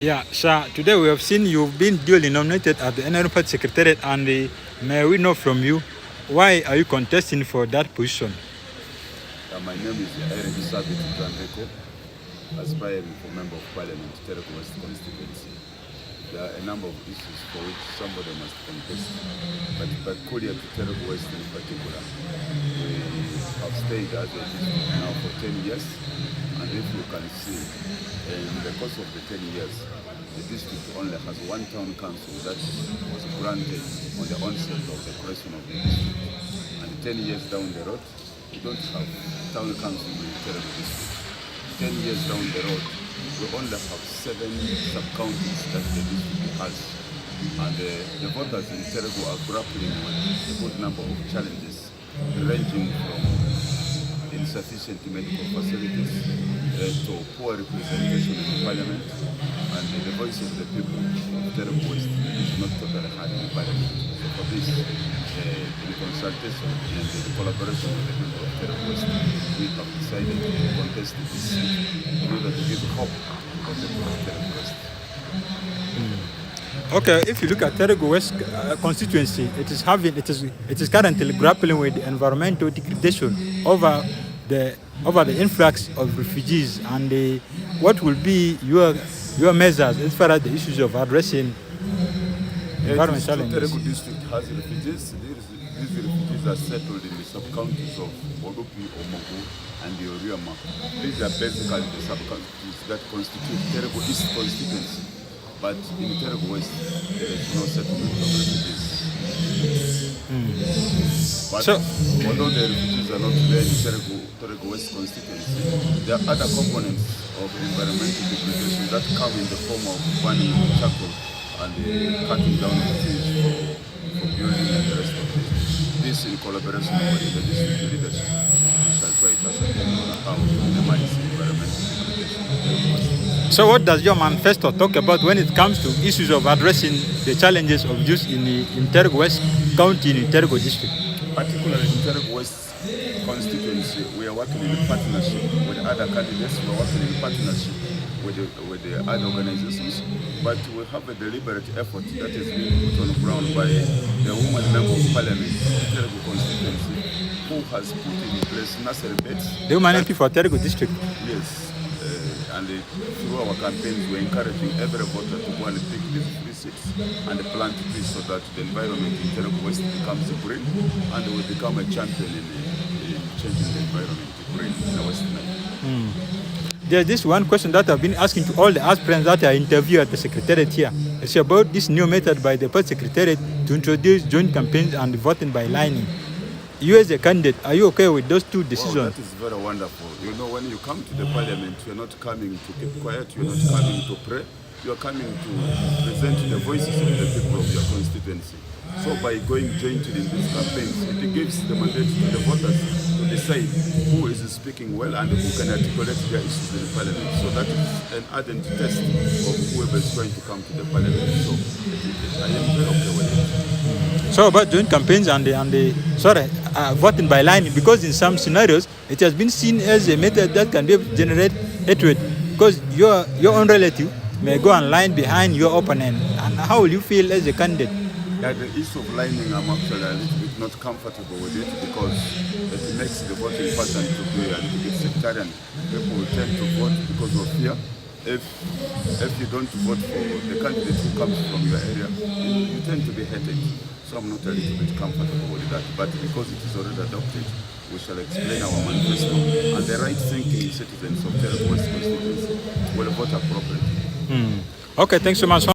Yeah, sir. Today we have seen you've been duly nominated at the NRM Party Secretariat, and may we know from you, why are you contesting for that position? My name is Erick Dramviku, aspiring for Member of Parliament, Erick West constituency. There are a number of issues for which somebody must contest, but peculiar to Erick West in particular, we have stayed as a district now for 10 years, and if you can see, in the course of the 10 years, the district only has one town council that was granted on the onset of the creation of the district. And 10 years down the road, we don't have town council in the Erick district. 10 years down the road, we only have 7 sub-counties that the district has. And the voters in Erick are grappling with a good number of challenges, ranging from insufficient medical facilities to poor representation in Parliament, and the voice of the people of Erick West is not totally heard in Parliament. So for this, in consultation and the collaboration with the people of Erick West, we have decided to contest this seat in order to give hope for the people of Erick West. Okay, if you look at Erick West constituency, it is currently grappling with the environmental degradation over the influx of refugees, and what will be your measures as far as the issues of addressing environmental challenges? Erick district has refugees. These refugees are settled in the sub-counties of Orupi, Omogu, and the Oriama. These are basically the sub-counties that constitute Erick East constituency. But in Erick West, there is no settlement of refugees. But although the refugees are not there in Erick West constituency, there are other components of environmental degradation that come in the form of burning charcoal and cutting down of trees for building and the rest of it. This in collaboration with the district leadership, we shall try to ascertain how to minimize environmental degradation. So what does your manifesto talk about when it comes to issues of addressing the challenges of youth in Erick West County, in Erick district? Particularly in Erick West constituency, we are working in partnership with other candidates, we are working in partnership with the other organizations, but we have a deliberate effort that is being put on the ground by the woman member of parliament of Erick constituency, who has put in place nursery beds. The woman MP for Erick district? Yes. And through our campaigns, we're encouraging every voter to go and pick these 3 seeds and plant trees so that the environment in Erick West becomes green, and we become a champion in changing the environment to green in the West Nile. There's this one question that I've been asking to all the aspirants that are interviewed at the Secretariat here. It's about this new method by the Party Secretariat to introduce joint campaigns and voting by lining. You as a candidate, are you okay with those 2 decisions? Wow, that is very wonderful. You know, when you come to the parliament, you're not coming to keep quiet, you're not coming to pray, you're coming to present the voices of the people of your constituency. So by going jointly in these campaigns, it gives the mandate to the voters to decide who is speaking well and who can articulate their issues in the parliament. So that is an ardent test of whoever is going to come to the parliament. So I am very okay with it. So about joint campaigns and voting by line, because in some scenarios it has been seen as a method that can generate hatred, because your own relative may go and line behind your opponent. And how will you feel as a candidate? Yeah, the issue of lining, I'm actually a little bit not comfortable with it, because it makes the voting pattern to be a little bit sectarian. People will tend to vote because of fear. If you don't vote for the candidate who comes from your area, you tend to be hated. So I'm not a little bit comfortable with that. But because it is already adopted, we shall explain our manifesto, and the right-thinking citizens of Erick West constituency will vote appropriately. Okay, thanks so much.